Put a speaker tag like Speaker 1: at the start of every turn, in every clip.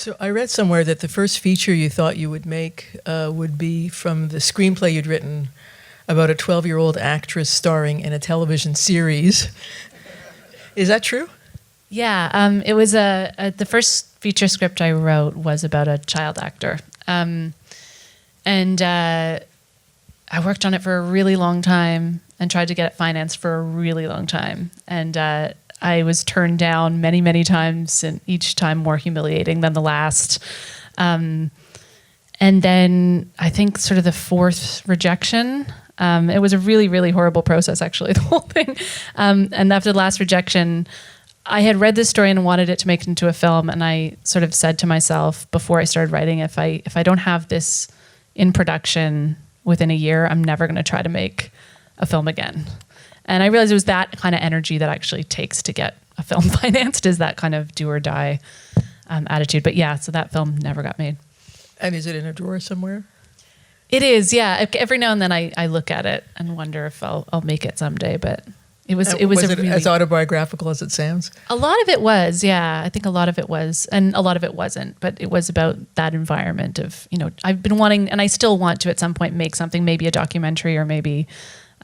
Speaker 1: So I read somewhere that the first feature you thought you would make would be from the screenplay you'd written about a 12-year-old actress starring in a television series. Is that true?
Speaker 2: Yeah, it was the first feature script I wrote was about a child actor. And I worked on it for a really long time and tried to get it financed for a really long time. And I was turned down many, many times, and each time more humiliating than the last. And then I think sort of the fourth rejection, it was a really, really horrible process, actually, the whole thing. And after the last rejection, I had read this story and wanted it to make it into a film. And I sort of said to myself before I started writing, if I don't have this in production within a year, I'm never going to try to make a film again. And I realized it was that kind of energy that actually takes to get a film financed, is that kind of do or die attitude. But yeah, so that film never got made.
Speaker 1: And is it in a drawer somewhere?
Speaker 2: It is, yeah. Every now and then I look at it and wonder if I'll make it someday. But it was really,
Speaker 1: as autobiographical as it sounds?
Speaker 2: A lot of it was, yeah. I think a lot of it was, and a lot of it wasn't. But it was about that environment of, I've been wanting, and I still want to at some point make something, maybe a documentary or maybe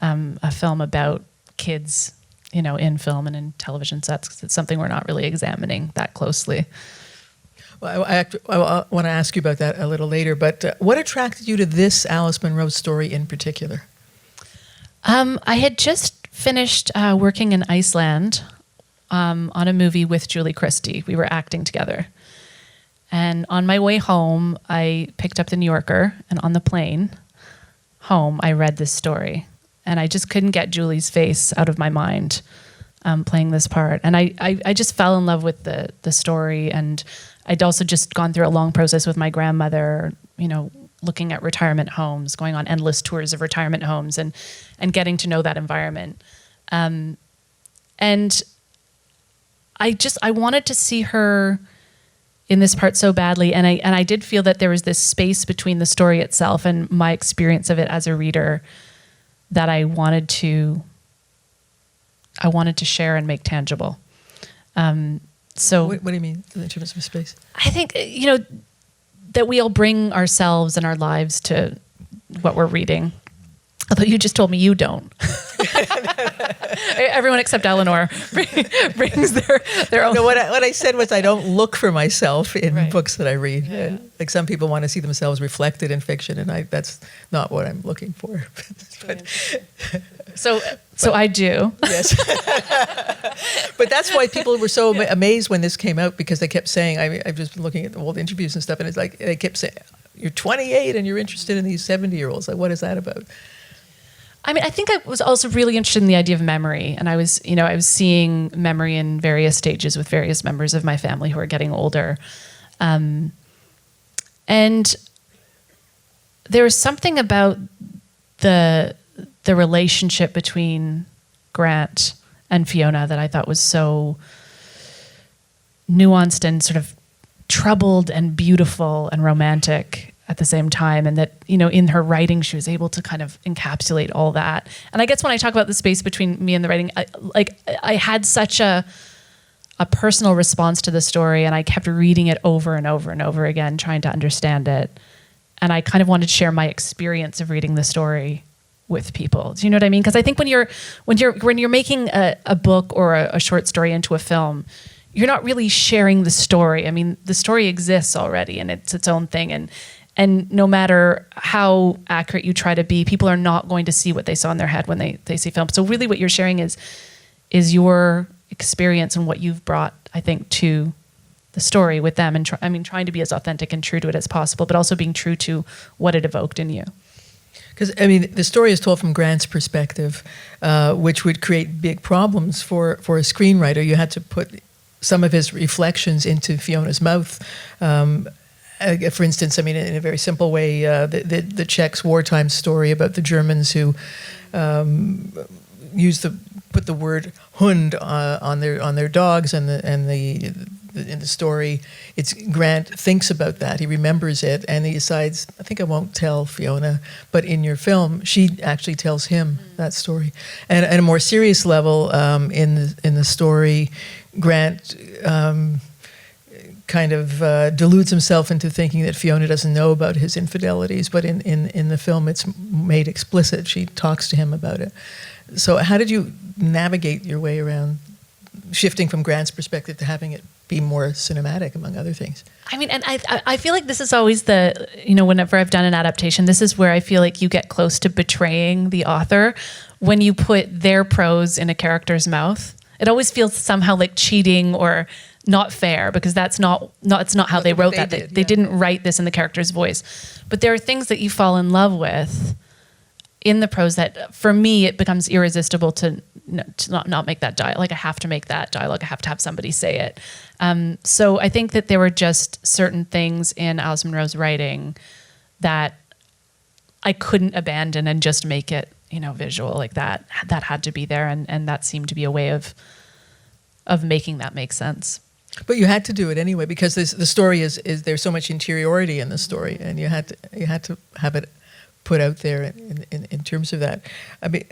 Speaker 2: a film about kids, in film and in television sets, because it's something we're not really examining that closely.
Speaker 1: Well, I want to ask you about that a little later, but what attracted you to this Alice Munro story in particular?
Speaker 2: I had just finished working in Iceland on a movie with Julie Christie. We were acting together. And on my way home, I picked up the New Yorker, and on the plane home, I read this story. And I just couldn't get Julie's face out of my mind playing this part. And I just fell in love with the story. And I'd also just gone through a long process with my grandmother, looking at retirement homes, going on endless tours of retirement homes and getting to know that environment. And I wanted to see her in this part so badly. And I did feel that there was this space between the story itself and my experience of it as a reader that I wanted to share and make tangible. So
Speaker 1: what do you mean in terms of space?
Speaker 2: I think, that we all bring ourselves and our lives to what we're reading. Although you just told me you don't. Everyone except Eleanor brings their own.
Speaker 1: No, what I said was I don't look for myself in books that I read.
Speaker 2: Yeah.
Speaker 1: Like some people want to see themselves reflected in fiction, and that's not what I'm looking for. But
Speaker 2: I do.
Speaker 1: Yes. But that's why people were so amazed when this came out, because they kept saying, I've just been looking at the old interviews and stuff, and it's like they kept saying, you're 28 and you're interested in these 70-year-olds. Like, what is that about?
Speaker 2: I mean, I think I was also really interested in the idea of memory, and I was seeing memory in various stages with various members of my family who are getting older, and there was something about the relationship between Grant and Fiona that I thought was so nuanced and sort of troubled and beautiful and romantic at the same time, and that, in her writing, she was able to kind of encapsulate all that. And I guess when I talk about the space between me and the writing, I had such a personal response to the story, and I kept reading it over and over and over again, trying to understand it. And I kind of wanted to share my experience of reading the story with people. Do you know what I mean? Because I think when you're making a book or a short story into a film, you're not really sharing the story. I mean, the story exists already, and it's its own thing. And no matter how accurate you try to be, people are not going to see what they saw in their head when they see film. So really what you're sharing is your experience and what you've brought, I think, to the story with them. And trying to be as authentic and true to it as possible, but also being true to what it evoked in you.
Speaker 1: Because, the story is told from Grant's perspective, which would create big problems for a screenwriter. You had to put some of his reflections into Fiona's mouth. For instance, in a very simple way, the Czechs' wartime story about the Germans who put the word Hund on their dogs, and in the story, it's Grant thinks about that. He remembers it, and he decides, I think I won't tell Fiona, but in your film, she actually tells him that story. And at a more serious level, in the story, Grant kind of deludes himself into thinking that Fiona doesn't know about his infidelities, but in the film it's made explicit. She talks to him about it. So how did you navigate your way around shifting from Grant's perspective to having it be more cinematic, among other things?
Speaker 2: I mean, and I feel like this is always whenever I've done an adaptation, this is where I feel like you get close to betraying the author when you put their prose in a character's mouth. It always feels somehow like cheating or not fair, because that's not how they wrote that. They didn't write this in the character's voice. But there are things that you fall in love with in the prose that, for me, it becomes irresistible to not make that dialogue. Like, I have to make that dialogue. I have to have somebody say it. So I think that there were just certain things in Alice Munro's writing that I couldn't abandon and just make it, visual. Like that had to be there, and that seemed to be a way of making that make sense.
Speaker 1: But you had to do it anyway, because the story is there's so much interiority in the story, and you had to have it put out there in terms of that. I mean,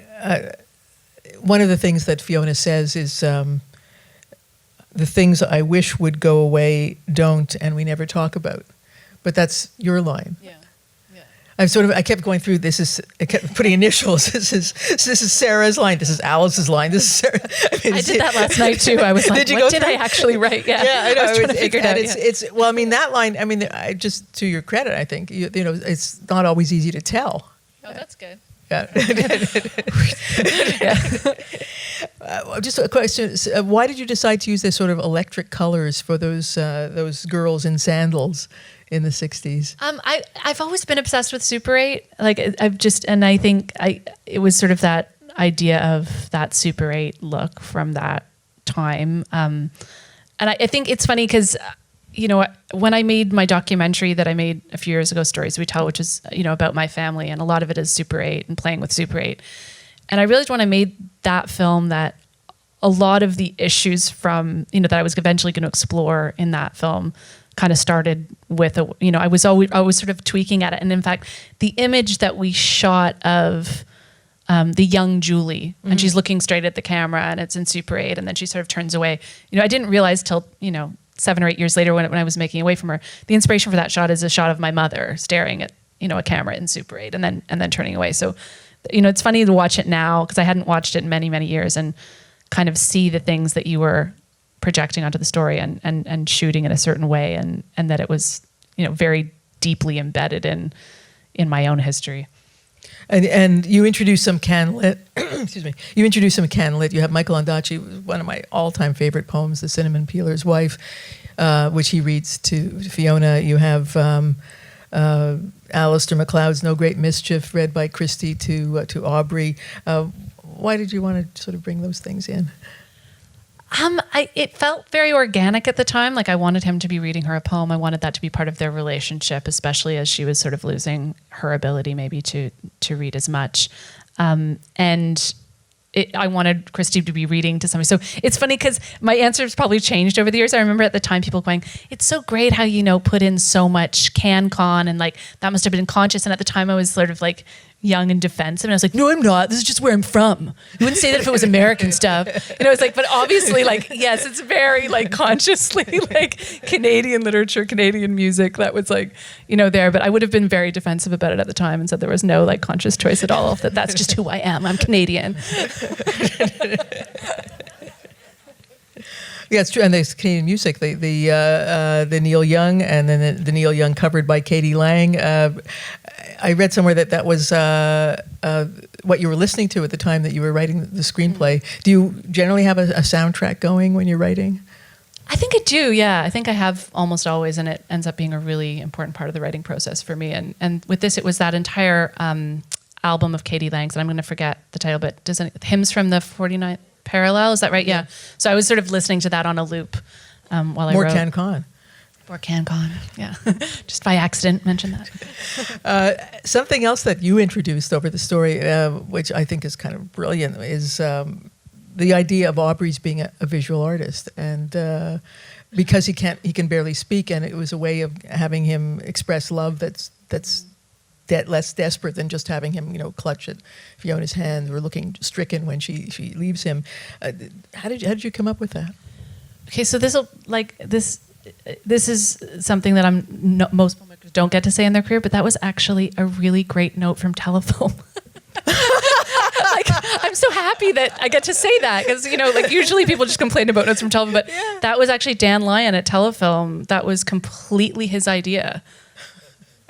Speaker 1: one of the things that Fiona says is, the things I wish would go away don't, and we never talk about. But that's your line. Yeah. I kept going through this. I kept putting initials. This is Sarah's line. This is Alice's line. This is Sarah.
Speaker 2: I did that last night too. I was like, what did I actually write? Yeah,
Speaker 1: I know.
Speaker 2: I was trying to figure it out.
Speaker 1: It's well, I mean, that line. I mean, just to your credit, I think it's not always easy to tell.
Speaker 2: Oh, that's good.
Speaker 1: Yeah. Just a question: why did you decide to use this sort of electric colors for those girls in sandals in the 60s?
Speaker 2: I've always been obsessed with Super 8. Like, I think it was sort of that idea of that Super 8 look from that time. And I think it's funny because, when I made my documentary that I made a few years ago, Stories We Tell, which is, about my family, and a lot of it is Super 8 and playing with Super 8. And I realized when I made that film that a lot of the issues that I was eventually going to explore in that film kind of started with I was sort of tweaking at it. And in fact, the image that we shot of the young Julie, and she's looking straight at the camera, and it's in Super 8, and then she sort of turns away. I didn't realize till 7 or 8 years later when I was making away from her, the inspiration for that shot is a shot of my mother staring at a camera in Super 8 and then turning away. So it's funny to watch it now, because I hadn't watched it in many, many years, and kind of see the things that you were projecting onto the story and shooting in a certain way, and that it was very deeply embedded in my own history.
Speaker 1: And you introduced some can-lit. Excuse me. You introduced some can-lit. You have Michael Ondaatje, one of my all-time favorite poems, "The Cinnamon Peeler's Wife," which he reads to Fiona. You have Alistair MacLeod's "No Great Mischief," read by Christie to Aubrey. Why did you want to sort of bring those things in?
Speaker 2: It felt very organic at the time. Like, I wanted him to be reading her a poem. I wanted that to be part of their relationship, especially as she was sort of losing her ability maybe to read as much. I wanted Christie to be reading to somebody. So it's funny because my answers probably changed over the years. I remember at the time people going, "It's so great how put in so much CanCon, and like that must have been conscious." And at the time I was sort of like young and defensive, and I was like, "No, I'm not. This is just where I'm from. You wouldn't say that if it was American stuff." It's like, but obviously, like, yes, it's very like consciously like Canadian literature, Canadian music that was like there. But I would have been very defensive about it at the time and said there was no like conscious choice at all. That's just who I am. I'm Canadian.
Speaker 1: Yeah, it's true. And there's Canadian music, the Neil Young, and then the Neil Young covered by Katie Lang. I read somewhere that was what you were listening to at the time that you were writing the screenplay. Do you generally have a soundtrack going when you're writing?
Speaker 2: I think I do, yeah. I think I have almost always, and it ends up being a really important part of the writing process for me. And with this, it was that entire album of Katie Lang's, and I'm going to forget the title, but Hymns from the 49th Parallel, is that right? Yeah. So I was sort of listening to that on a loop while I wrote. More CanCon, yeah. Just by accident mentioned that.
Speaker 1: Something else that you introduced over the story, which I think is kind of brilliant, is the idea of Aubrey's being a visual artist, and because he can barely speak, and it was a way of having him express love that's less desperate than just having him, clutch at Fiona's hand or looking stricken when she leaves him. How did you come up with that?
Speaker 2: Okay, so this this is something that most filmmakers don't get to say in their career, but that was actually a really great note from Telefilm. Like, I'm so happy that I get to say that because, like usually people just complain about notes from Telefilm, but that was actually Dan Lyon at Telefilm. That was completely his idea.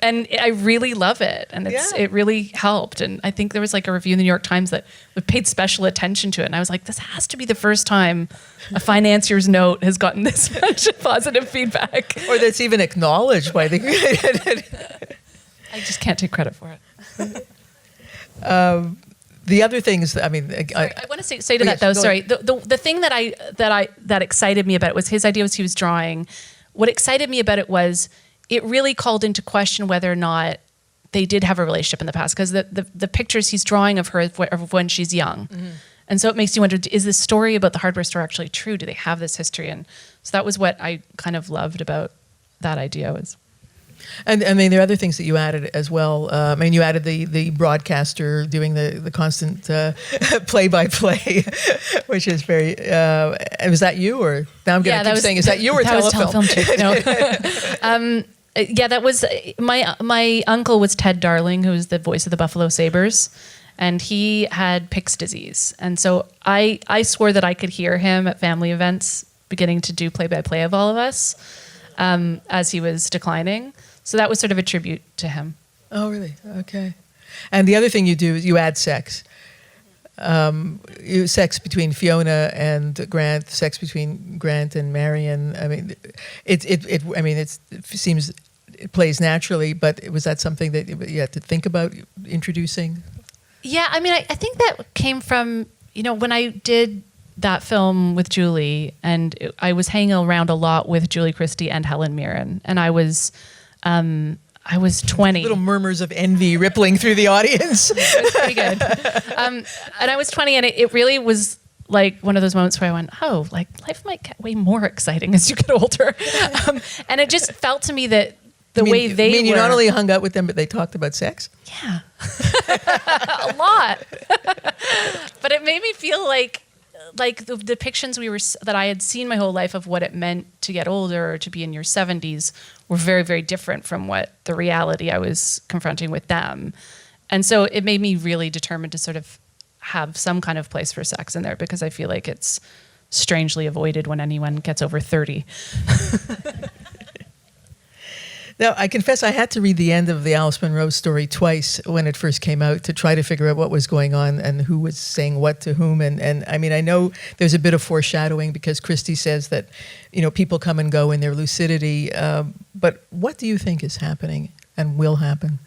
Speaker 2: And I really love it. And it really helped. And I think there was like a review in the New York Times that paid special attention to it. And I was like, this has to be the first time a financier's note has gotten this much positive feedback.
Speaker 1: Or that's even acknowledged by the...
Speaker 2: I just can't take credit for it.
Speaker 1: The other things, I
Speaker 2: want to say to that though. Sorry, the thing that excited me about it was his idea was he was drawing. What excited me about it was it really called into question whether or not they did have a relationship in the past, because the pictures he's drawing of her of when she's young, and so it makes you wonder: is this story about the hardware store actually true? Do they have this history? And so that was what I kind of loved about that idea was.
Speaker 1: And there are other things that you added as well. You added the broadcaster doing the constant play-by-play, which is very. Was that you, or now I'm going to keep saying, is that you or
Speaker 2: that
Speaker 1: Telefilm?
Speaker 2: Was Telefilm too. No. That was my uncle was Ted Darling, who was the voice of the Buffalo Sabres, and he had Pick's disease, and so I swore that I could hear him at family events beginning to do play-by-play of all of us as he was declining. So that was sort of a tribute to him.
Speaker 1: Oh, really? Okay. And the other thing you do is you add sex. Sex between Fiona and Grant, sex between Grant and Marion. It seems it plays naturally, but was that something that you had to think about introducing?
Speaker 2: Yeah, I think that came from, when I did that film with Julie, and I was hanging around a lot with Julie Christie and Helen Mirren, and I was 20.
Speaker 1: Little murmurs of envy rippling through the audience.
Speaker 2: It was pretty good. And I was 20, and it really was like one of those moments where I went, oh, like life might get way more exciting as you get older. And it just felt to me that way they were.
Speaker 1: You not only hung out with them, but they talked about sex?
Speaker 2: Yeah. A lot. But it made me feel like the depictions that I had seen my whole life of what it meant to get older or to be in your 70s were very, very different from what the reality I was confronting with them. And so it made me really determined to sort of have some kind of place for sex in there, because I feel like it's strangely avoided when anyone gets over 30.
Speaker 1: Now, I confess I had to read the end of the Alice Munro story twice when it first came out to try to figure out what was going on and who was saying what to whom. And I know there's a bit of foreshadowing because Christie says that, people come and go in their lucidity. But what do you think is happening and will happen?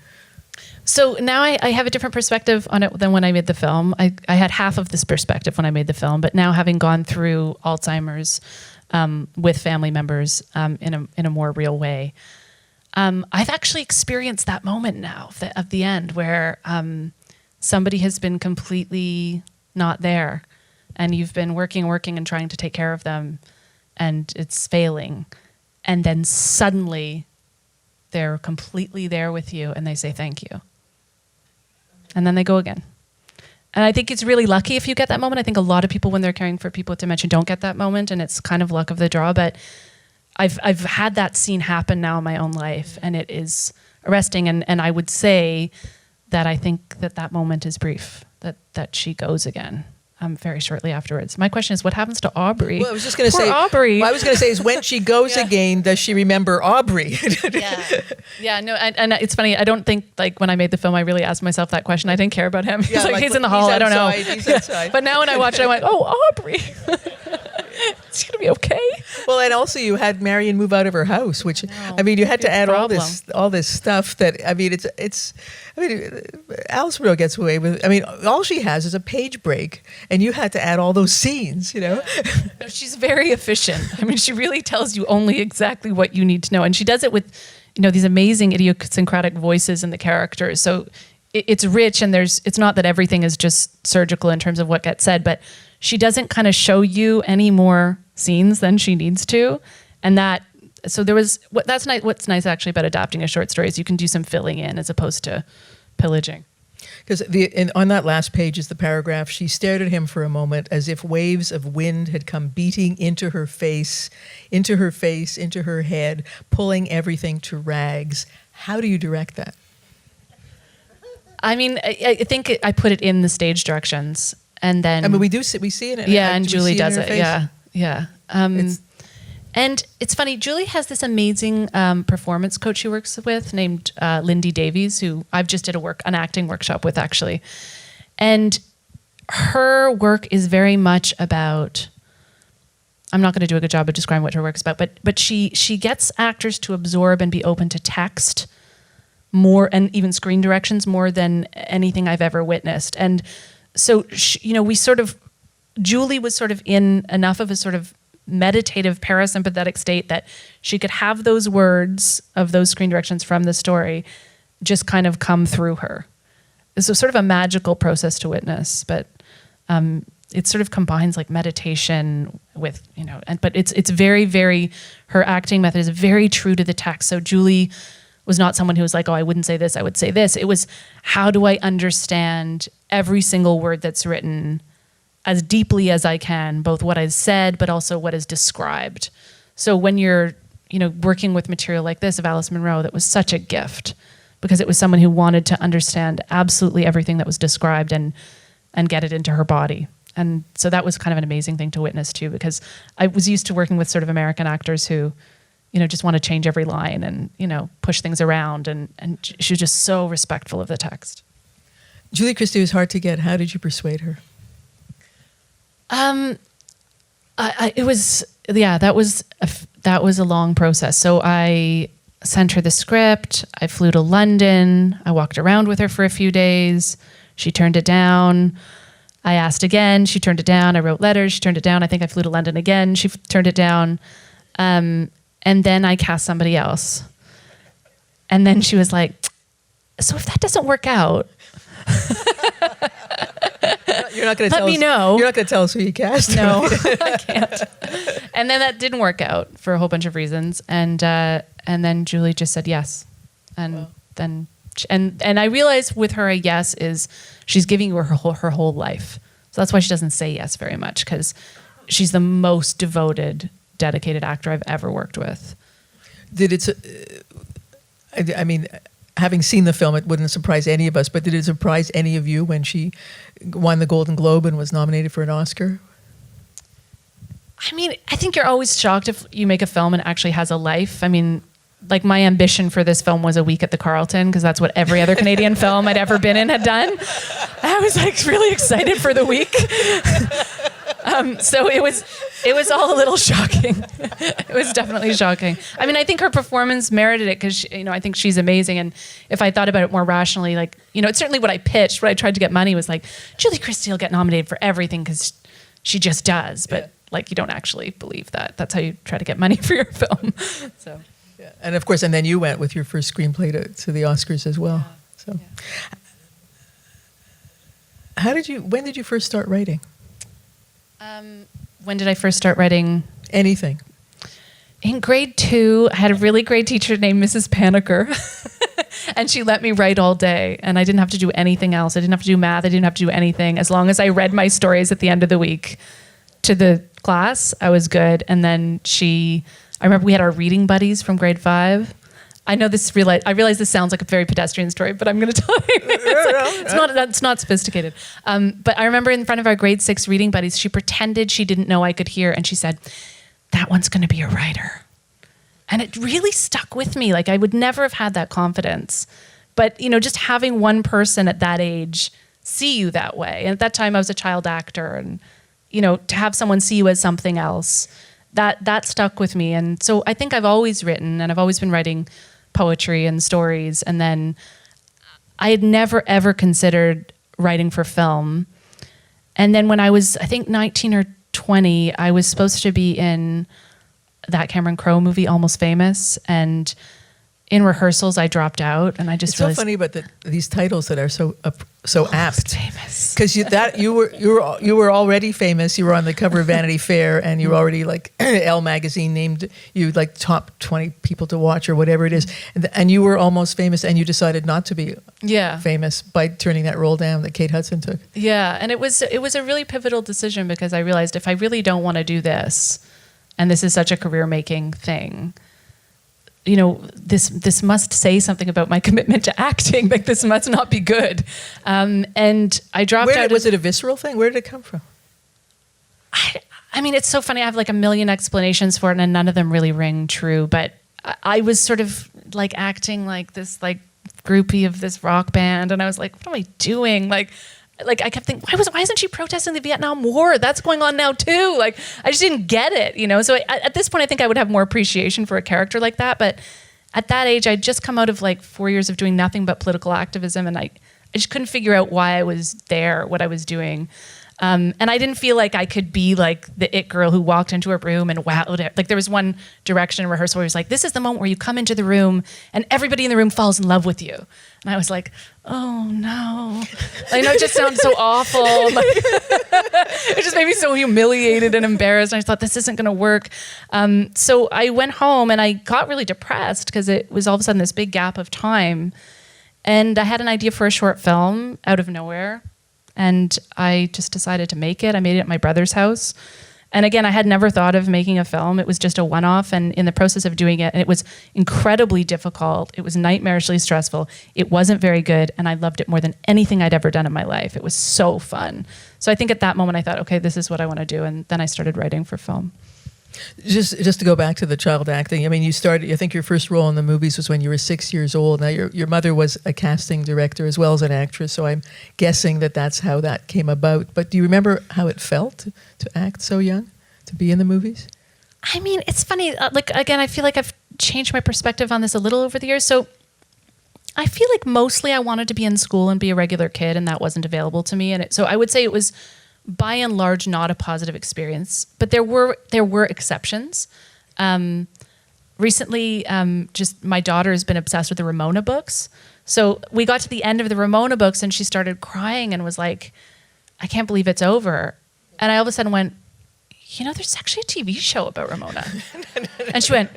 Speaker 2: So now I have a different perspective on it than when I made the film. I had half of this perspective when I made the film, but now having gone through Alzheimer's with family members in a more real way, I've actually experienced that moment now of the end where somebody has been completely not there, and you've been working and trying to take care of them, and it's failing. And then suddenly they're completely there with you and they say thank you. And then they go again. And I think it's really lucky if you get that moment. I think a lot of people, when they're caring for people with dementia, don't get that moment, and it's kind of luck of the draw. But I've had that scene happen now in my own life, and it is arresting. And I would say that I think that moment is brief, that she goes again very shortly afterwards. My question is, what happens to Aubrey?
Speaker 1: Well, I was just going to
Speaker 2: Poor
Speaker 1: say,
Speaker 2: Aubrey.
Speaker 1: What I was going to say is, when she goes again, does she remember Aubrey?
Speaker 2: Yeah. No, and it's funny. I don't think, like, when I made the film, I really asked myself that question. I didn't care about him. He's in the hall. I don't know.
Speaker 1: He's outside.
Speaker 2: But now when I watched it, I went, oh, Aubrey. It's going to be okay.
Speaker 1: Well, and also you had Marion move out of her house, which you had to add all this stuff that Alice Munro gets away with. All she has is a page break, and you had to add all those scenes. No,
Speaker 2: she's very efficient. She really tells you only exactly what you need to know, and she does it with, these amazing idiosyncratic voices in the characters. So it's rich, and it's not that everything is just surgical in terms of what gets said, but she doesn't kind of show you any more scenes than she needs to. And that's nice. What's nice actually about adapting a short story is you can do some filling in as opposed to pillaging.
Speaker 1: Because on that last page is the paragraph, she stared at him for a moment as if waves of wind had come beating into her face, into her head, pulling everything to rags. How do you direct that?
Speaker 2: I mean, I think I put it in the stage directions, and then
Speaker 1: we see it.
Speaker 2: And Julie does it.
Speaker 1: Face?
Speaker 2: Yeah. And it's funny, Julie has this amazing performance coach she works with named Lindy Davies, who I've just did an acting workshop with, actually. And her work is very much about, I'm not going to do a good job of describing what her work is about, but she gets actors to absorb and be open to text more, and even screen directions, more than anything I've ever witnessed. And so, Julie was sort of in enough of a sort of meditative parasympathetic state that she could have those words of those screen directions from the story just kind of come through her. It's sort of a magical process to witness, but it sort of combines like meditation with, but it's very, very, her acting method is very true to the text. So Julie was not someone who was like, oh, I wouldn't say this, I would say this. It was, how do I understand every single word that's written as deeply as I can, both what is said, but also what is described. So when you're, working with material like this of Alice Munro, that was such a gift, because it was someone who wanted to understand absolutely everything that was described and get it into her body. And so that was kind of an amazing thing to witness too, because I was used to working with sort of American actors who, just want to change every line and, push things around. And she was just so respectful of the text.
Speaker 1: Julie Christie was hard to get. How did you persuade her?
Speaker 2: That was a long process. So I sent her the script. I flew to London. I walked around with her for a few days. She turned it down. I asked again. She turned it down. I wrote letters. She turned it down. I think I flew to London again. She turned it down. And then I cast somebody else. And then she was like, so if that doesn't work out,
Speaker 1: you're not going to
Speaker 2: let me know.
Speaker 1: You're not going to tell us who you cast.
Speaker 2: No, I can't. And then that didn't work out for a whole bunch of reasons. And then Julie just said yes. And then, and I realized with her, a yes is she's giving you her whole life. So that's why she doesn't say yes very much, because she's the most devoted, dedicated actor I've ever worked with. Having seen the film, it wouldn't surprise any of us, but did it surprise any of you when she won the Golden Globe and was nominated for an Oscar? I think you're always shocked if you make a film and it actually has a life. Like my ambition for this film was a week at the Carlton, because that's what every other Canadian film I'd ever been in had done. I was like really excited for the week. So it was all a little shocking. It was definitely shocking. I think her performance merited it, because I think she's amazing. And if I thought about it more rationally, like, it's certainly what I pitched. What I tried to get money was like, Julie Christie will get nominated for everything because she just does. But like, you don't actually believe that. That's how you try to get money for your film. So.
Speaker 1: Yeah. And of course, and then you went with your first screenplay to the Oscars as well. Yeah. So, when did you first start writing?
Speaker 2: When did I first start writing?
Speaker 1: Anything.
Speaker 2: In grade 2, I had a really great teacher named Mrs. Paniker. And she let me write all day. And I didn't have to do anything else. I didn't have to do math. I didn't have to do anything. As long as I read my stories at the end of the week to the class, I was good. And then I remember we had our reading buddies from grade 5. I realize this sounds like a very pedestrian story, but I'm going to tell you. It's not sophisticated. But I remember in front of our grade 6 reading buddies, she pretended she didn't know I could hear, and she said, "That one's going to be a writer." And it really stuck with me. Like, I would never have had that confidence. But, just having one person at that age see you that way. And at that time I was a child actor, and, to have someone see you as something else, that stuck with me. And so I think I've always written, and I've always been writing poetry and stories. And then I had never, ever considered writing for film. And then when I was, I think 19 or 20, I was supposed to be in that Cameron Crowe movie, Almost Famous. And in rehearsals, I dropped out, and I just
Speaker 1: It's so
Speaker 2: realized
Speaker 1: funny about these titles that are so apt.
Speaker 2: famous.
Speaker 1: Because you were already famous. You were on the cover of Vanity Fair, and you were already like Elle magazine named you like top 20 people to watch or whatever it is, and you were almost famous, and you decided not to be famous by turning that role down that Kate Hudson took.
Speaker 2: Yeah, and it was a really pivotal decision because I realized if I really don't want to do this, and this is such a career-making thing, you know, this must say something about my commitment to acting. Like, this must not be good. And I dropped out.
Speaker 1: Was it a visceral thing? Where did it come from?
Speaker 2: I mean, it's so funny. I have like a million explanations for it, and none of them really ring true. But I was sort of like acting like this like groupie of this rock band, and I was like, what am I doing? Like I kept thinking, why isn't she protesting the Vietnam War? That's going on now too. Like, I just didn't get it, you know? So at this point, I think I would have more appreciation for a character like that. But at that age, I'd just come out of like 4 years of doing nothing but political activism. And I just couldn't figure out why I was there, what I was doing. And I didn't feel like I could be like the it girl who walked into a room and wowed it. Like, there was one direction in rehearsal where he was like, this is the moment where you come into the room and everybody in the room falls in love with you. And I was like, oh no. I know it just sounds so awful. Like, it just made me so humiliated and embarrassed. And I thought, this isn't going to work. So I went home and I got really depressed because it was all of a sudden this big gap of time. And I had an idea for a short film out of nowhere. And I just decided to make it. I made it at my brother's house. And again, I had never thought of making a film. It was just a one-off. And in the process of doing it, and it was incredibly difficult. It was nightmarishly stressful. It wasn't very good. And I loved it more than anything I'd ever done in my life. It was so fun. So I think at that moment I thought, okay, this is what I want to do. And then I started writing for film.
Speaker 1: Just to go back to the child acting, I mean, you started, I think your first role in the movies was when you were 6 years old. Now, your mother was a casting director as well as an actress, so I'm guessing that's how that came about. But do you remember how it felt to act so young, to be in the movies?
Speaker 2: I mean, it's funny. Like, again, I feel like I've changed my perspective on this a little over the years. So I feel like mostly I wanted to be in school and be a regular kid, and that wasn't available to me. So I would say it was, by and large, not a positive experience, but there were exceptions. Recently, just my daughter has been obsessed with the Ramona books. So we got to the end of the Ramona books and she started crying and was like, I can't believe it's over. And I all of a sudden went, you know, there's actually a TV show about Ramona. And she went,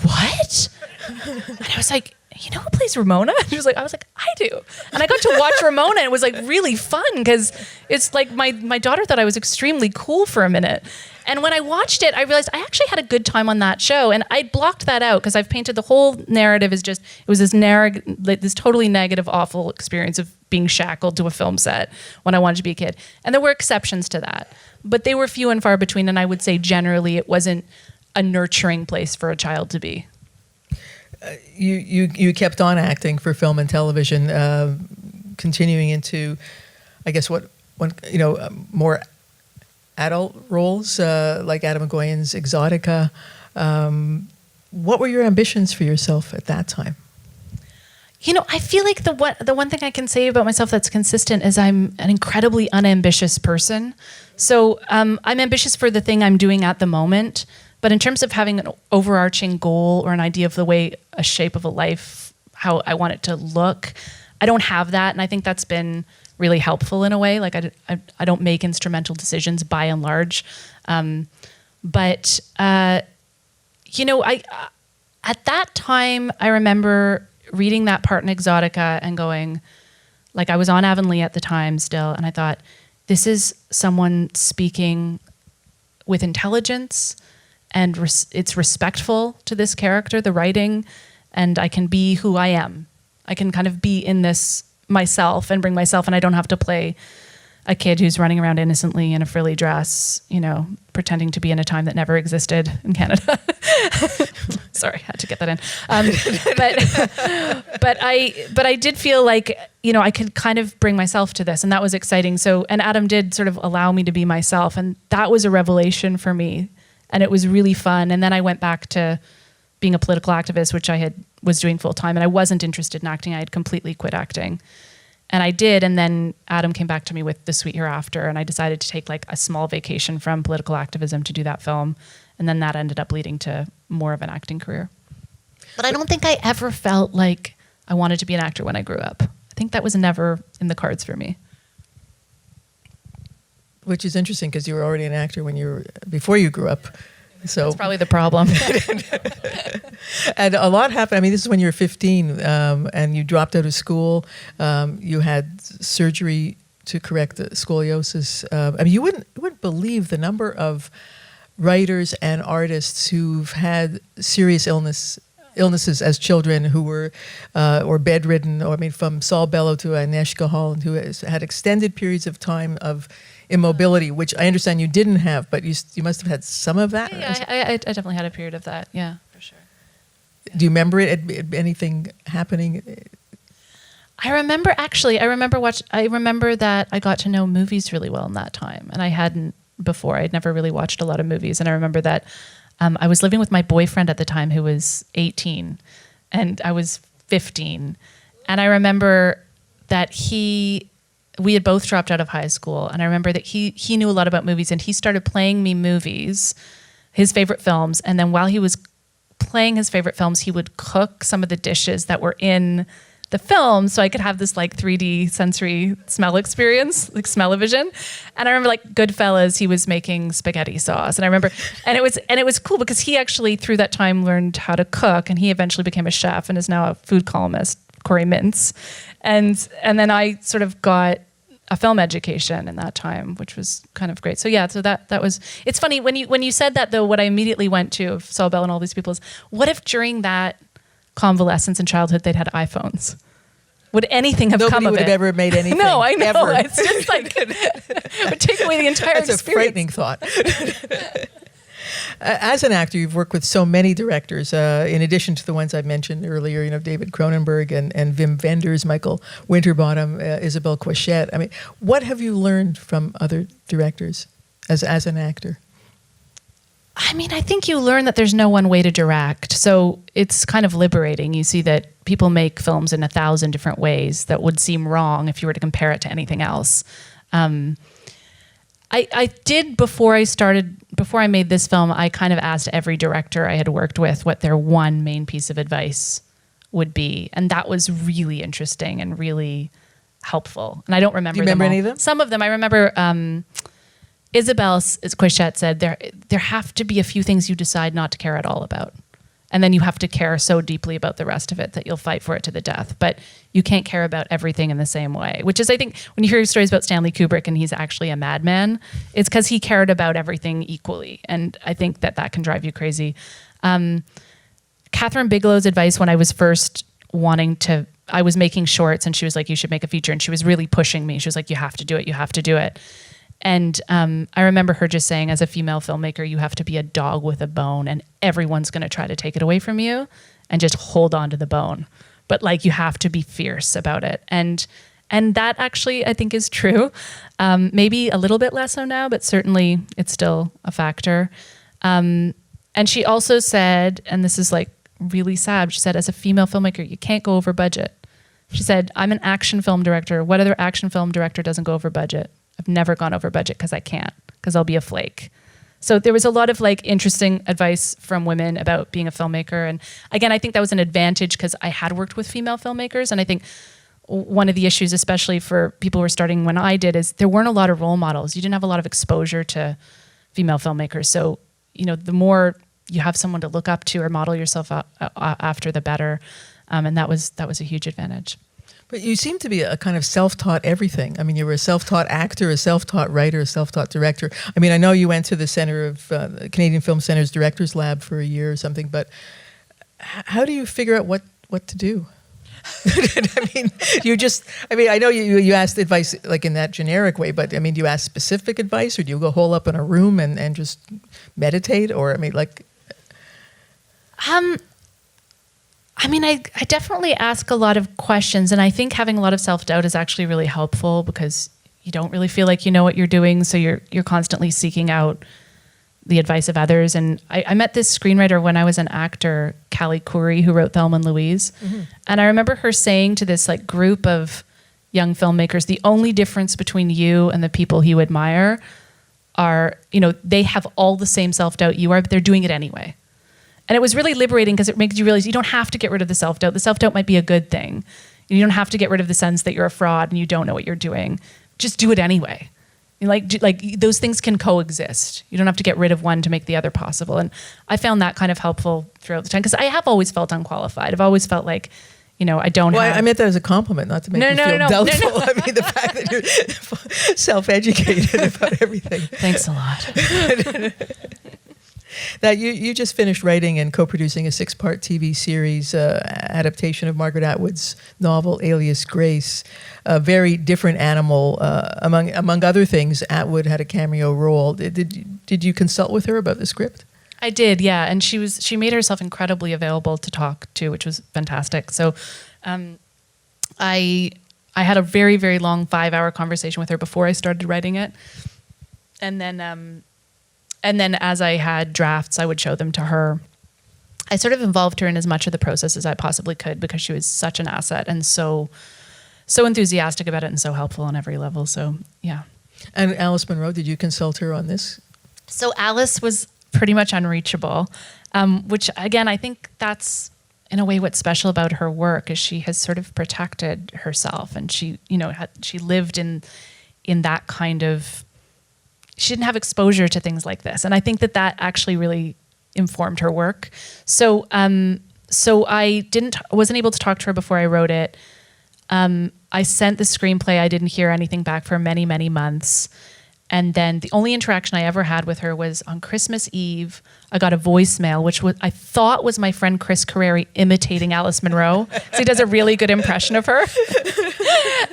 Speaker 2: what? And I was like, you know who plays Ramona? And she was like, I was like, I do. And I got to watch Ramona, and it was like really fun because it's like my daughter thought I was extremely cool for a minute. And when I watched it, I realized I actually had a good time on that show, and I blocked that out because I've painted the whole narrative as just, it was this totally negative, awful experience of being shackled to a film set when I wanted to be a kid. And there were exceptions to that, but they were few and far between. And I would say generally it wasn't a nurturing place for a child to be.
Speaker 1: You kept on acting for film and television, continuing into, I guess, more adult roles like Adam Goyan's Exotica. What were your ambitions for yourself at that time?
Speaker 2: You know, I feel like the one thing I can say about myself that's consistent is I'm an incredibly unambitious person. So I'm ambitious for the thing I'm doing at the moment. But in terms of having an overarching goal or an idea of the way, a shape of a life, how I want it to look, I don't have that. And I think that's been really helpful in a way. Like I don't make instrumental decisions by and large. But you know, at that time, I remember reading that part in Exotica and going, like, I was on Avonlea at the time still. And I thought, this is someone speaking with intelligence, and it's respectful to this character, the writing, and I can be who I am. I can kind of be in this myself and bring myself, and I don't have to play a kid who's running around innocently in a frilly dress, you know, pretending to be in a time that never existed in Canada. Sorry, had to get that in. But I did feel like, you know, I could kind of bring myself to this, and that was exciting. So, and Adam did sort of allow me to be myself, and that was a revelation for me. And it was really fun. And then I went back to being a political activist, which I was doing full time. And I wasn't interested in acting. I had completely quit acting. And I did. And then Adam came back to me with The Sweet Hereafter. And I decided to take like a small vacation from political activism to do that film. And then that ended up leading to more of an acting career. But I don't think I ever felt like I wanted to be an actor when I grew up. I think that was never in the cards for me.
Speaker 1: Which is interesting because you were already an actor before you grew up. So
Speaker 2: that's probably the problem.
Speaker 1: And a lot happened. I mean, this is when you were 15 and you dropped out of school. You had surgery to correct the scoliosis. I mean, you wouldn't believe the number of writers and artists who've had serious illnesses as children who were or bedridden, or I mean, from Saul Bellow to Agnieszka Holland, who has had extended periods of time of immobility, which I understand you didn't have, but you must have had some of that.
Speaker 2: Yeah, I definitely had a period of that. Yeah, for sure. Yeah.
Speaker 1: Do you remember anything happening?
Speaker 2: I remember that I got to know movies really well in that time, and I hadn't before. I'd never really watched a lot of movies, and I remember that I was living with my boyfriend at the time, who was 18, and I was 15, and I remember that we had both dropped out of high school, and I remember that he knew a lot about movies, and he started playing me movies, his favorite films, and then while he was playing his favorite films, he would cook some of the dishes that were in the film so I could have this like 3D sensory smell experience, like smell-o-vision. And I remember like Goodfellas, he was making spaghetti sauce. And I remember, and it was cool because he actually through that time learned how to cook, and he eventually became a chef and is now a food columnist, Corey Mintz. And then I sort of got a film education in that time, which was kind of great. So yeah, so that was, it's funny when you said that though, what I immediately went to of Saul Bell and all these people is, what if during that convalescence and childhood they'd had iPhones? Would anything have come of it?
Speaker 1: Nobody would have ever made anything.
Speaker 2: No, I know.
Speaker 1: Ever.
Speaker 2: It's just like, it would take away the entire
Speaker 1: That's
Speaker 2: experience.
Speaker 1: a frightening thought. As an actor, you've worked with so many directors, in addition to the ones I mentioned earlier, David Cronenberg and Wim Wenders, Michael Winterbottom, Isabelle Coixet. I mean, what have you learned from other directors as an actor?
Speaker 2: I mean, I think you learn that there's no one way to direct. So it's kind of liberating. You see that people make films in 1,000 different ways that would seem wrong if you were to compare it to anything else. I did, before I made this film, I kind of asked every director I had worked with what their one main piece of advice would be. And that was really interesting and really helpful. And I don't remember
Speaker 1: Do you remember
Speaker 2: them all.
Speaker 1: any of them?
Speaker 2: Some of them. I remember Isabelle Coixet said, there have to be a few things you decide not to care at all about. And then you have to care so deeply about the rest of it that you'll fight for it to the death. But you can't care about everything in the same way, which is, I think, when you hear stories about Stanley Kubrick and he's actually a madman, it's because he cared about everything equally. And I think that can drive you crazy. Catherine Bigelow's advice when I was first I was making shorts and she was like, you should make a feature. And she was really pushing me. She was like, you have to do it. You have to do it. And I remember her just saying, as a female filmmaker, you have to be a dog with a bone and everyone's going to try to take it away from you, and just hold on to the bone. But like, you have to be fierce about it. And that actually, I think, is true. Maybe a little bit less so now, but certainly it's still a factor. And she also said, and this is like really sad, she said, as a female filmmaker, you can't go over budget. She said, I'm an action film director. What other action film director doesn't go over budget? I've never gone over budget because I can't, because I'll be a flake. So there was a lot of like interesting advice from women about being a filmmaker. And again, I think that was an advantage because I had worked with female filmmakers. And I think one of the issues, especially for people who were starting when I did, is there weren't a lot of role models. You didn't have a lot of exposure to female filmmakers. So, the more you have someone to look up to or model yourself after, the better. And that was a huge advantage.
Speaker 1: But you seem to be a kind of self-taught everything. I mean, you were a self-taught actor, a self-taught writer, a self-taught director. I mean, I know you went to the Center of Canadian Film Centre's Directors Lab for a year or something, but how do you figure out what to do? I know you asked advice like in that generic way, but I mean, do you ask specific advice, or do you go hole up in a room and just meditate? Or
Speaker 2: I definitely ask a lot of questions, and I think having a lot of self-doubt is actually really helpful because you don't really feel like you know what you're doing, so you're constantly seeking out the advice of others. And I met this screenwriter when I was an actor, Callie Khoury, who wrote Thelma and Louise. Mm-hmm. And I remember her saying to this like group of young filmmakers, the only difference between you and the people you admire are, they have all the same self-doubt you are, but they're doing it anyway. And it was really liberating because it makes you realize you don't have to get rid of the self-doubt. The self-doubt might be a good thing. You don't have to get rid of the sense that you're a fraud and you don't know what you're doing. Just do it anyway. Like those things can coexist. You don't have to get rid of one to make the other possible. And I found that kind of helpful throughout the time because I have always felt unqualified. I've always felt like, I don't have...
Speaker 1: I meant that as a compliment, not to make you feel doubtful. No. I mean, the fact that you're self-educated about everything.
Speaker 2: Thanks a lot.
Speaker 1: That you just finished writing and co-producing a 6-part TV series adaptation of Margaret Atwood's novel Alias Grace. A very different animal. Among other things, Atwood had a cameo role. Did you consult with her about the script?
Speaker 2: I did, yeah, and she made herself incredibly available to talk to, which was fantastic. So, I had a very, very long 5-hour conversation with her before I started writing it, and then as I had drafts, I would show them to her. I sort of involved her in as much of the process as I possibly could because she was such an asset and so enthusiastic about it and so helpful on every level. So, yeah.
Speaker 1: And Alice Munro, did you consult her on this?
Speaker 2: So Alice was pretty much unreachable, which, again, I think that's, in a way, what's special about her work is she has sort of protected herself. And she, she lived in that kind of... She didn't have exposure to things like this. And I think that actually really informed her work. So I wasn't able to talk to her before I wrote it. I sent the screenplay. I didn't hear anything back for many, many months. And then the only interaction I ever had with her was on Christmas Eve. I got a voicemail, which I thought was my friend Chris Carreri imitating Alice Munro. So he does a really good impression of her.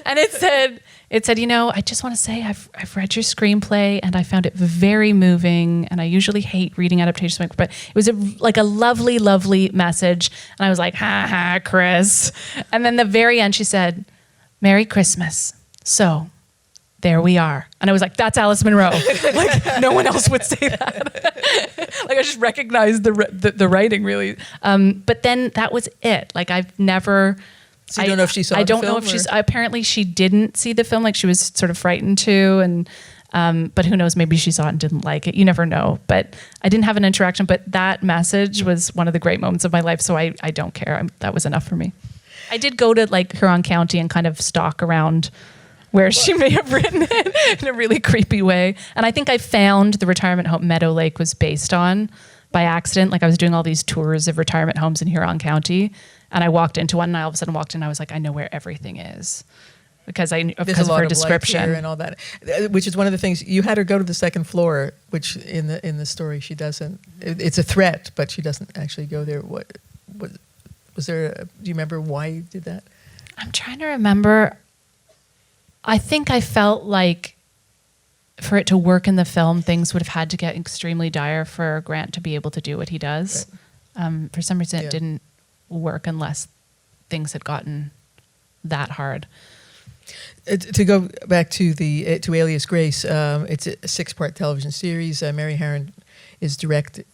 Speaker 2: And it said, I just want to say I've read your screenplay and I found it very moving. And I usually hate reading adaptations, but it was a lovely, lovely message. And I was like, ha ha, Chris. And then the very end, she said, Merry Christmas. So there we are. And I was like, that's Alice Munro. Like, no one else would say that. Like, I just recognized the writing, really. But then that was it. Like, I've never...
Speaker 1: So you don't know if she saw the film? I don't know if
Speaker 2: apparently she didn't see the film. Like, she was sort of frightened too. And but who knows, maybe she saw it and didn't like it. You never know. But I didn't have an interaction. But that message was one of the great moments of my life. So I don't care. That was enough for me. I did go to, like, Huron County and kind of stalk around where she may have written it in a really creepy way. And I think I found the retirement home Meadow Lake was based on by accident. Like, I was doing all these tours of retirement homes in Huron County, and I walked into one, and I all of a sudden walked in, I was like, I know where everything is. Because of her description.
Speaker 1: Here and all that, which is one of the things, you had her go to the second floor, which in the story she doesn't. It's a threat, but she doesn't actually go there. What was there? Do you remember why you did that?
Speaker 2: I'm trying to remember. I think I felt like for it to work in the film, things would have had to get extremely dire for Grant to be able to do what he does. Right. For some reason, it didn't work unless things had gotten that hard.
Speaker 1: To go back to Alias Grace, it's a 6-part television series. Mary Harron is directing.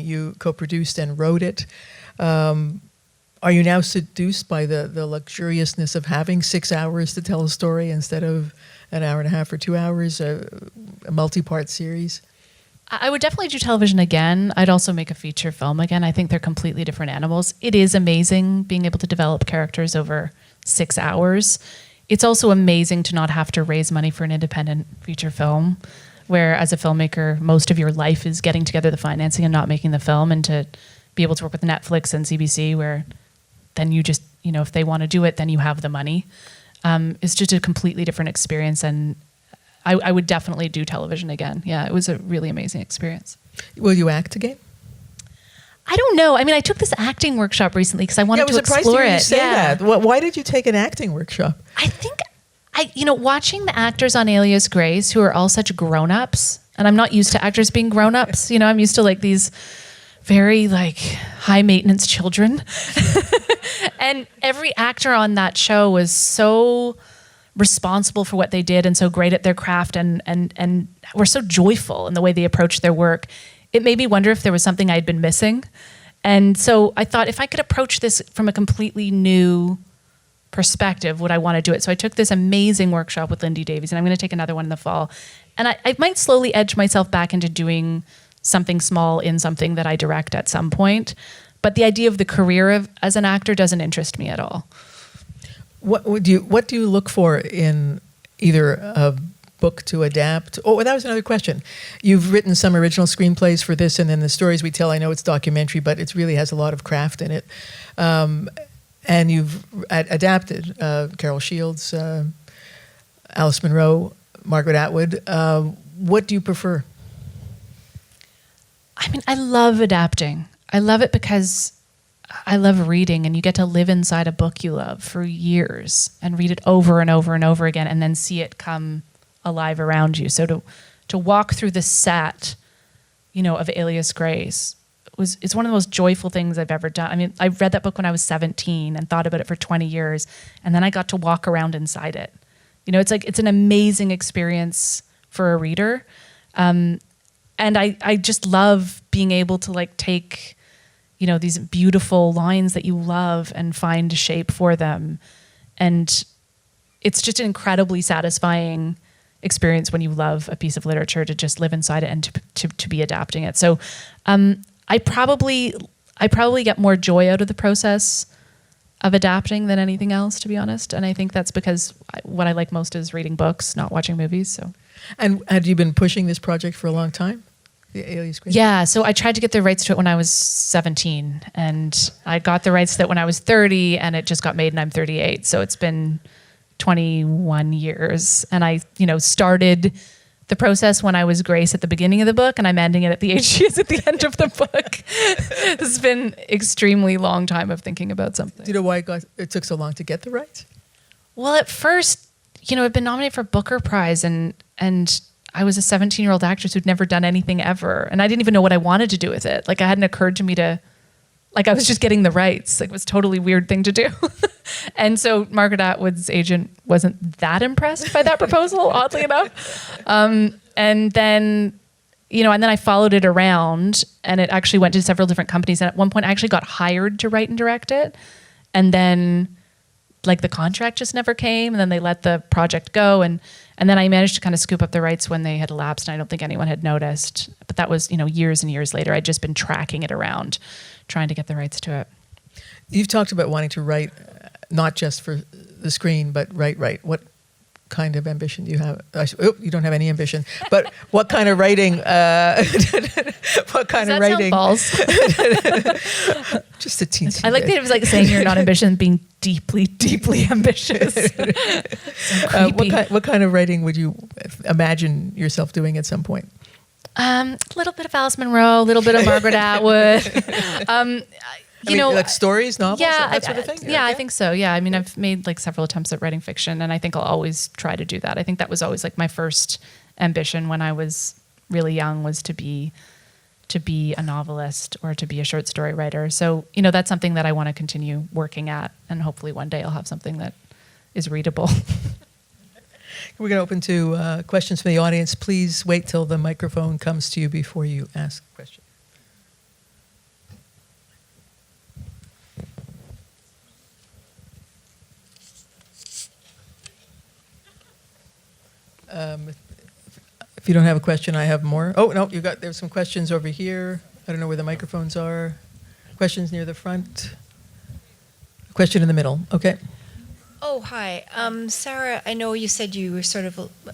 Speaker 1: You co-produced and wrote it. Are you now seduced by the luxuriousness of having 6 hours to tell a story instead of an hour and a half or 2 hours, a multi-part series?
Speaker 2: I would definitely do television again. I'd also make a feature film again. I think they're completely different animals. It is amazing being able to develop characters over 6 hours. It's also amazing to not have to raise money for an independent feature film, where as a filmmaker, most of your life is getting together the financing and not making the film, and to be able to work with Netflix and CBC, where then you just, if they want to do it, then you have the money. It's just a completely different experience, and I would definitely do television again. Yeah, it was a really amazing experience.
Speaker 1: Will you act again?
Speaker 2: I don't know. I mean, I took this acting workshop recently because I wanted to explore it.
Speaker 1: You say that. Why did you take an acting workshop?
Speaker 2: I think watching the actors on Alias Grace, who are all such grown-ups, and I'm not used to actors being grown-ups. I'm used to, like, these very, like, high-maintenance children. And every actor on that show was so responsible for what they did and so great at their craft and were so joyful in the way they approached their work. It made me wonder if there was something I'd been missing. And so I thought, if I could approach this from a completely new perspective, would I want to do it? So I took this amazing workshop with Lindy Davies, and I'm going to take another one in the fall. And I might slowly edge myself back into doing something small in something that I direct at some point. But the idea of the career as an actor doesn't interest me at all.
Speaker 1: What do you look for in either a book to adapt? Oh, that was another question. You've written some original screenplays for this, and then the stories we tell, I know it's documentary, but it really has a lot of craft in it. And you've adapted Carol Shields, Alice Munro, Margaret Atwood. What do you prefer?
Speaker 2: I mean, I love adapting. I love it because I love reading, and you get to live inside a book you love for years and read it over and over and over again, and then see it come alive around you. So to walk through the set, of Alias Grace it's one of the most joyful things I've ever done. I mean, I read that book when I was 17 and thought about it for 20 years, and then I got to walk around inside it. It's an amazing experience for a reader. And I just love being able to take, these beautiful lines that you love and find a shape for them. And it's just an incredibly satisfying experience when you love a piece of literature to just live inside it and to be adapting it. So I probably get more joy out of the process of adapting than anything else, to be honest. And I think that's because what I like most is reading books, not watching movies. So.
Speaker 1: And had you been pushing this project for a long time? The Alias Grace?
Speaker 2: Yeah, so I tried to get the rights to it when I was 17, and I got the rights to it when I was 30, and it just got made and I'm 38. So it's been 21 years. And I, started the process when I was Grace at the beginning of the book, and I'm ending it at the age she is at the end of the book. This has been extremely long time of thinking about something.
Speaker 1: Do you know why it took so long to get the rights?
Speaker 2: Well, at first, I'd been nominated for Booker Prize, and I was a 17-year-old actress who'd never done anything ever. And I didn't even know what I wanted to do with it. It hadn't occurred to me I was just getting the rights. It was a totally weird thing to do. And so Margaret Atwood's agent wasn't that impressed by that proposal, oddly enough. And then I followed it around, and it actually went to several different companies. And at one point I actually got hired to write and direct it. And then the contract just never came, and then they let the project go. And then I managed to kind of scoop up the rights when they had elapsed, and I don't think anyone had noticed. But that was, years and years later. I'd just been tracking it around, trying to get the rights to it.
Speaker 1: You've talked about wanting to write not just for the screen, but write. What kind of ambition do you have? You don't have any ambition. But what kind of writing? What kind of writing?
Speaker 2: Balls?
Speaker 1: Just a teensy.
Speaker 2: I like that it was saying you're not ambitious, being deeply, deeply ambitious. So
Speaker 1: what kind of writing would you imagine yourself doing at some point?
Speaker 2: A little bit of Alice Munro, a little bit of Margaret Atwood.
Speaker 1: Like stories, novels,
Speaker 2: yeah,
Speaker 1: that sort of thing?
Speaker 2: Yeah, I think so. Yeah, I've made several attempts at writing fiction, and I think I'll always try to do that. I think that was always my first ambition when I was really young, was to be a novelist or to be a short story writer. So, that's something that I want to continue working at, and hopefully one day I'll have something that is readable.
Speaker 1: We're going to open to questions from the audience. Please wait till the microphone comes to you before you ask a question. If you don't have a question, I have more. Oh, no, there's some questions over here. I don't know where the microphones are. Questions near the front. Question in the middle. Okay.
Speaker 3: Oh, hi. Sarah, I know you said you were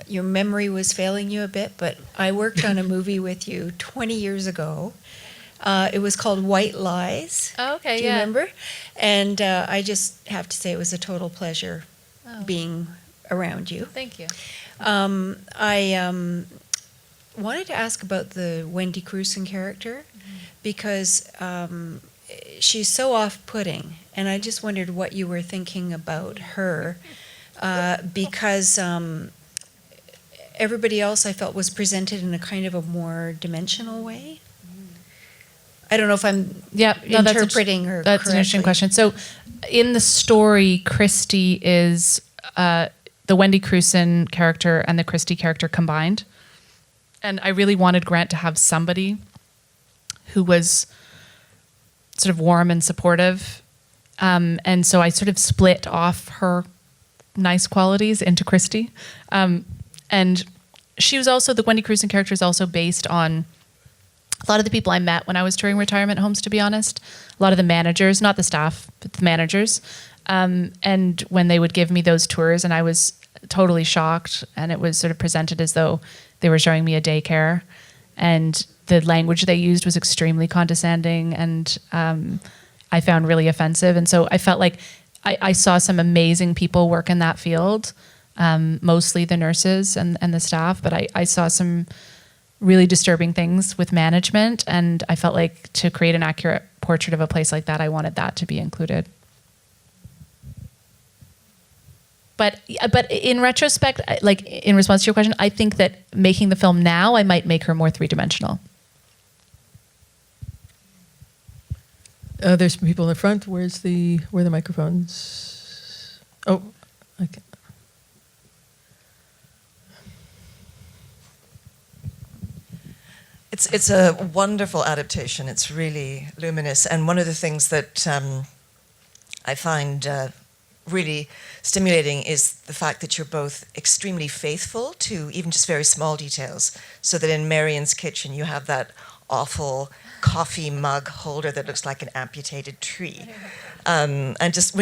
Speaker 3: your memory was failing you a bit, but I worked on a movie with you 20 years ago. It was called White Lies.
Speaker 2: Oh, okay,
Speaker 3: Do you remember? And I just have to say it was a total pleasure being around you.
Speaker 2: Thank you.
Speaker 3: I wanted to ask about the Wendy Crewson character because she's so off-putting, and I just wondered what you were thinking about her because everybody else I felt was presented in a kind of a more dimensional way. I don't know if I'm interpreting her correctly.
Speaker 2: That's an interesting question. So in the story, Christie is the Wendy Crewson character and the Christie character combined. And I really wanted Grant to have somebody who was sort of warm and supportive. And so I sort of split off her nice qualities into Christie. And she was also, the Wendy Crewson character is also based on a lot of the people I met when I was touring retirement homes, to be honest, a lot of the managers, not the staff, but the managers. And when they would give me those tours, and I was totally shocked, and it was sort of presented as though they were showing me a daycare, and the language they used was extremely condescending, and I found really offensive. And so I felt like I saw some amazing people work in that field, mostly the nurses and the staff, but I saw some really disturbing things with management, and I felt like to create an accurate portrait of a place like that, I wanted that to be included. But in retrospect, like in response to your question, I think that making the film now, I might make her more three-dimensional.
Speaker 1: There's people in the front. Where are the microphones? Oh, okay.
Speaker 4: It's a wonderful adaptation. It's really luminous. And one of the things that I find really stimulating is the fact that you're both extremely faithful to even just very small details. So that in Marion's kitchen, you have that awful coffee mug holder that looks like an amputated tree. And just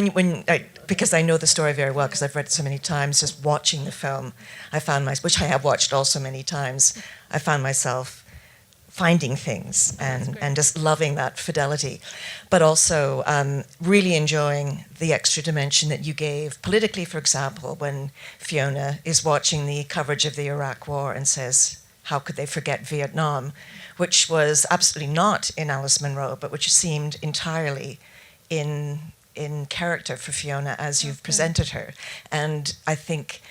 Speaker 4: because I know the story very well, because I've read it so many times, just watching the film, which I have watched also many times, I found myself finding things and just loving that fidelity, but also really enjoying the extra dimension that you gave politically, for example, when Fiona is watching the coverage of the Iraq War and says, how could they forget Vietnam, which was absolutely not in Alice Munro, but which seemed entirely in character for Fiona as you've presented her. And I think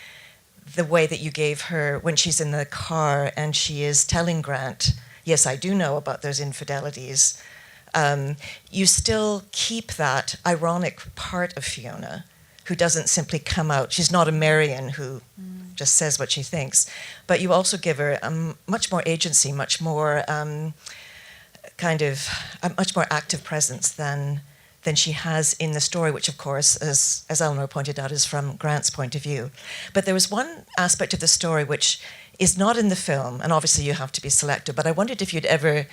Speaker 4: the way that you gave her when she's in the car and she is telling Grant, yes, I do know about those infidelities, you still keep that ironic part of Fiona who doesn't simply come out. She's not a Marion who just says what she thinks, but you also give her much more agency, much more a much more active presence than she has in the story, which of course, as Eleanor pointed out, is from Grant's point of view. But there was one aspect of the story which is not in the film, and obviously you have to be selective, but I wondered if you'd ever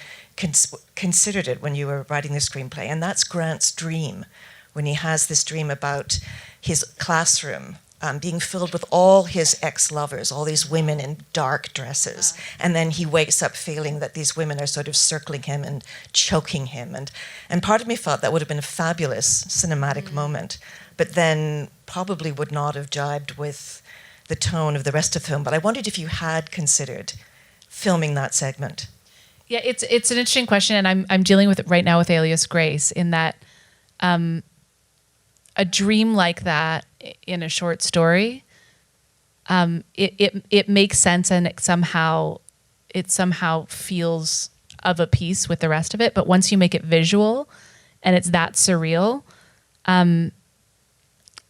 Speaker 4: considered it when you were writing the screenplay, and that's Grant's dream, when he has this dream about his classroom being filled with all his ex-lovers, all these women in dark dresses, and then he wakes up feeling that these women are sort of circling him and choking him, and part of me thought that would have been a fabulous cinematic moment, but then probably would not have jibed with the tone of the rest of the film. But I wondered if you had considered filming that segment.
Speaker 2: Yeah, it's an interesting question, and I'm dealing with it right now with Alias Grace, in that a dream like that in a short story, it makes sense, and it somehow feels of a piece with the rest of it. But once you make it visual, and it's that surreal,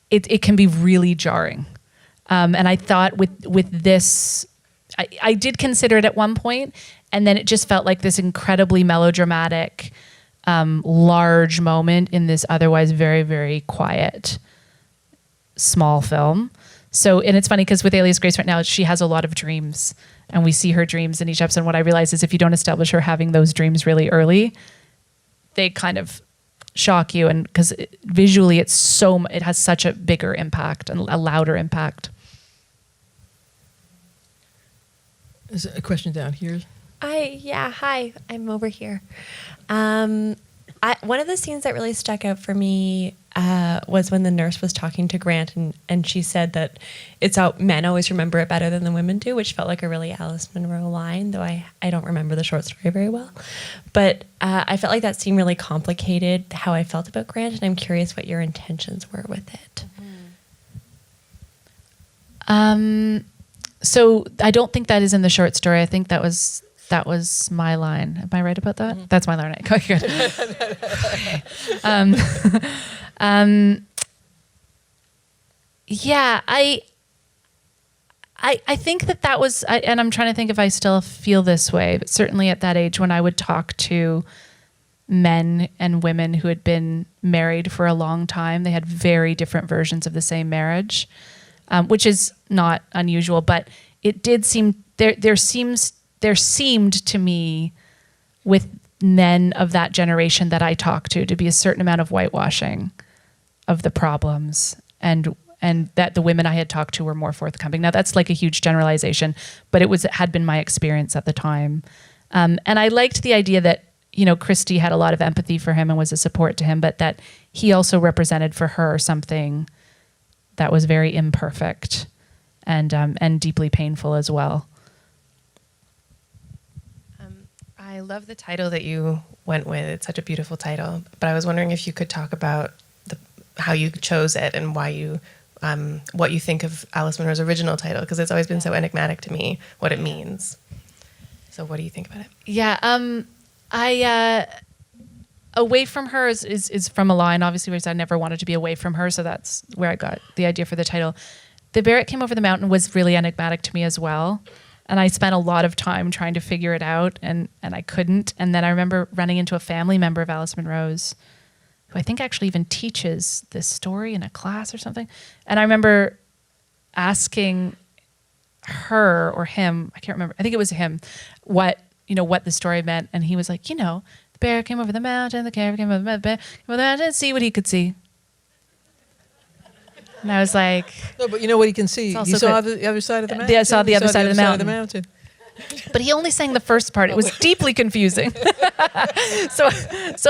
Speaker 2: it can be really jarring. And I thought with this, I did consider it at one point, and then it just felt like this incredibly melodramatic, large moment in this otherwise very, very quiet, small film. So, and it's funny because with Alias Grace right now, she has a lot of dreams, and we see her dreams in each episode. And what I realize is if you don't establish her having those dreams really early, they kind of shock you, and because visually it has such a bigger impact and a louder impact.
Speaker 1: There's a question down here.
Speaker 5: Hi, I'm over here. One of the scenes that really stuck out for me was when the nurse was talking to Grant, and she said that men always remember it better than the women do, which felt like a really Alice Munro line, though I don't remember the short story very well. But I felt like that scene really complicated how I felt about Grant, and I'm curious what your intentions were with it.
Speaker 2: So I don't think that is in the short story. I think that was my line. Am I right about that? Mm-hmm. That's my line. Okay, good. Yeah, I think that was, and I'm trying to think if I still feel this way, but certainly at that age when I would talk to men and women who had been married for a long time, they had very different versions of the same marriage. Which is not unusual, but it did seem there seemed to me with men of that generation that I talk to be a certain amount of whitewashing of the problems, and that the women I had talked to were more forthcoming. Now that's like a huge generalization, but it had been my experience at the time. And I liked the idea that, you know, Christie had a lot of empathy for him and was a support to him, but that he also represented for her something that was very imperfect and deeply painful as well.
Speaker 6: I love the title that you went with. It's such a beautiful title. But I was wondering if you could talk about how you chose it and why you, what you think of Alice Munro's original title, because it's always been so enigmatic to me what it means. So what do you think about it?
Speaker 2: Yeah, Away from Her is from a line, obviously, where I never wanted to be away from her, so that's where I got the idea for the title. The Bear That Came Over the Mountain was really enigmatic to me as well. And I spent a lot of time trying to figure it out, and I couldn't. And then I remember running into a family member of Alice Munro's, who I think actually even teaches this story in a class or something. And I remember asking her or him, I can't remember, I think it was him, what the story meant. And he was like, you know, the bear came over the mountain, the bear came over the mountain, the bear came over the mountain, see what he could see. And I was like...
Speaker 1: No, but you know what he can see? He saw the other side of the mountain.
Speaker 2: Yeah, I saw the other side of the mountain. But he only sang the first part. It was deeply confusing. So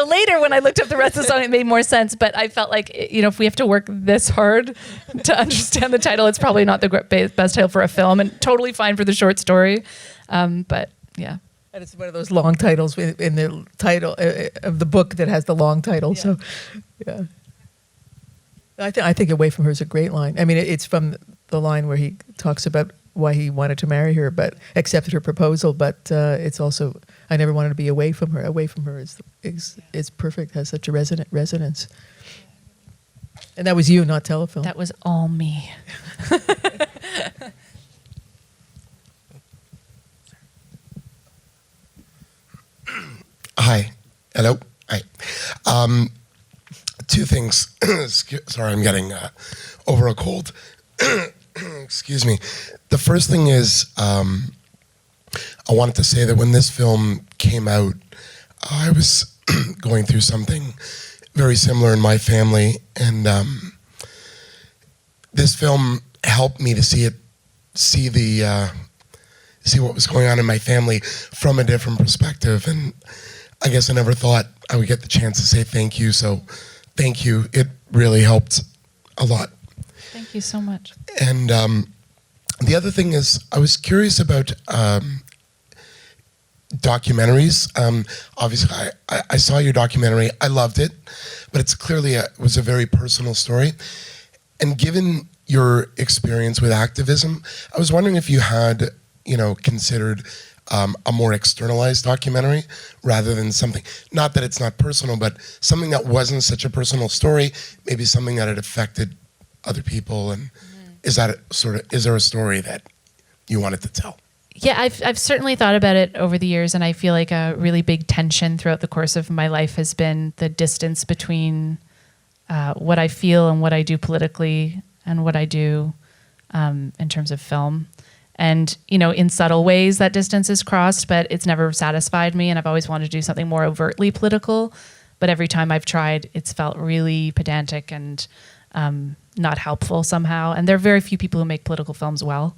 Speaker 2: later when I looked up the rest of the song, it made more sense. But I felt like, you know, if we have to work this hard to understand the title, it's probably not the best title for a film, and totally fine for the short story. But yeah.
Speaker 1: And it's one of those long titles in the title of the book that has the long title. Yeah. So, yeah. I think Away From Her is a great line. I mean, it's from the line where he talks about why he wanted to marry her, but accepted her proposal. But it's also, I never wanted to be away from her. Away From Her is perfect, has such a resonance. And that was you, not Telefilm.
Speaker 2: That was all me.
Speaker 7: Hi. Hello. Hi. Two things. Sorry, I'm getting over a cold. Excuse me. The first thing is, I wanted to say that when this film came out, I was going through something very similar in my family, and this film helped me to see what was going on in my family from a different perspective. And I guess I never thought I would get the chance to say thank you. So thank you. It really helped a lot.
Speaker 2: Thank you so much.
Speaker 7: And the other thing is, I was curious about documentaries. Obviously, I saw your documentary. I loved it, but it's clearly was a very personal story. And given your experience with activism, I was wondering if you had, considered a more externalized documentary rather than something, not that it's not personal, but something that wasn't such a personal story, maybe something that had affected other people. And is there a story that you wanted to tell?
Speaker 2: Yeah, I've certainly thought about it over the years, and I feel like a really big tension throughout the course of my life has been the distance between what I feel and what I do politically and what I do in terms of film. And, in subtle ways that distance is crossed, but it's never satisfied me, and I've always wanted to do something more overtly political. But every time I've tried, it's felt really pedantic and not helpful somehow. And there are very few people who make political films well.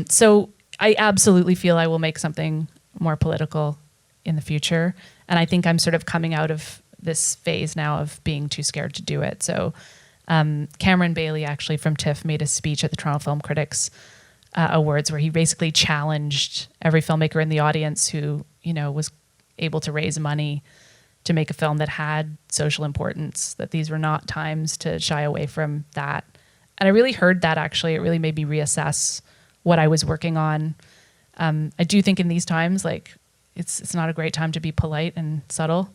Speaker 2: So I absolutely feel I will make something more political in the future. And I think I'm sort of coming out of this phase now of being too scared to do it. So Cameron Bailey, actually, from TIFF, made a speech at the Toronto Film Critics Awards where he basically challenged every filmmaker in the audience who, was able to raise money to make a film that had social importance, that these were not times to shy away from that. And I really heard that, actually. It really made me reassess what I was working on. I do think in these times, it's not a great time to be polite and subtle.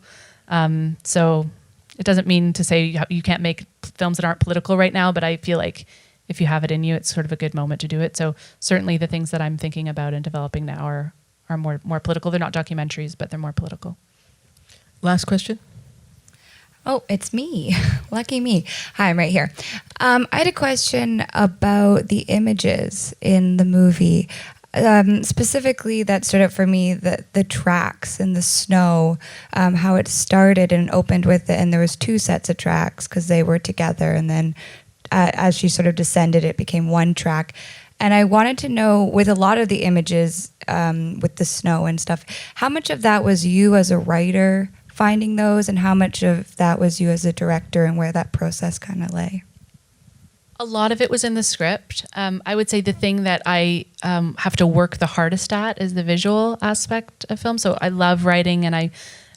Speaker 2: So it doesn't mean to say you can't make films that aren't political right now, but I feel like if you have it in you, it's sort of a good moment to do it. So certainly the things that I'm thinking about and developing now are more political. They're not documentaries, but they're more political.
Speaker 1: Last question.
Speaker 8: Oh, it's me. Lucky me. Hi, I'm right here. I had a question about the images in the movie. specifically that stood out for me, the tracks in the snow, how it started and opened with it, and there was 2 sets of tracks because they were together, and then as she sort of descended, it became 1 track. And I wanted to know, with a lot of the images with the snow and stuff, how much of that was you as a writer finding those, and how much of that was you as a director, and where that process kind of lay?
Speaker 2: A lot of it was in the script. I would say the thing that I have to work the hardest at is the visual aspect of film. So I love writing, and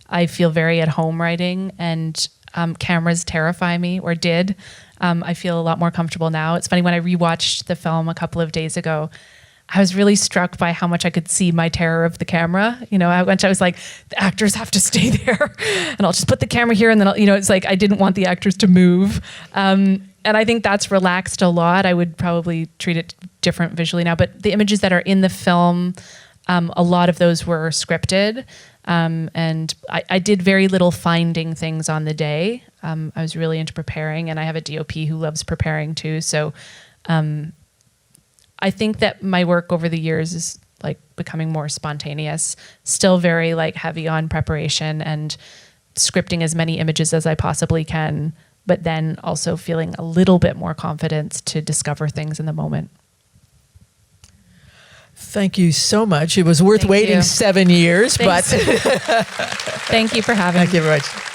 Speaker 2: I feel very at home writing, and cameras terrify me, or did. I feel a lot more comfortable now. It's funny, when I rewatched the film a couple of days ago, I was really struck by how much I could see my terror of the camera. You know, I was like, the actors have to stay there, and I'll just put the camera here, and then it's like I didn't want the actors to move. And I think that's relaxed a lot. I would probably treat it different visually now. But the images that are in the film, a lot of those were scripted. And I did very little finding things on the day. I was really into preparing, and I have a DOP who loves preparing too. So I think that my work over the years is like becoming more spontaneous, still very like heavy on preparation and scripting as many images as I possibly can, but then also feeling a little bit more confidence to discover things in the moment.
Speaker 1: Thank you so much. It was worth
Speaker 2: Thank
Speaker 1: waiting
Speaker 2: you.
Speaker 1: 7 years,
Speaker 2: Thanks.
Speaker 1: but
Speaker 2: Thank you for having me.
Speaker 1: thank you very much.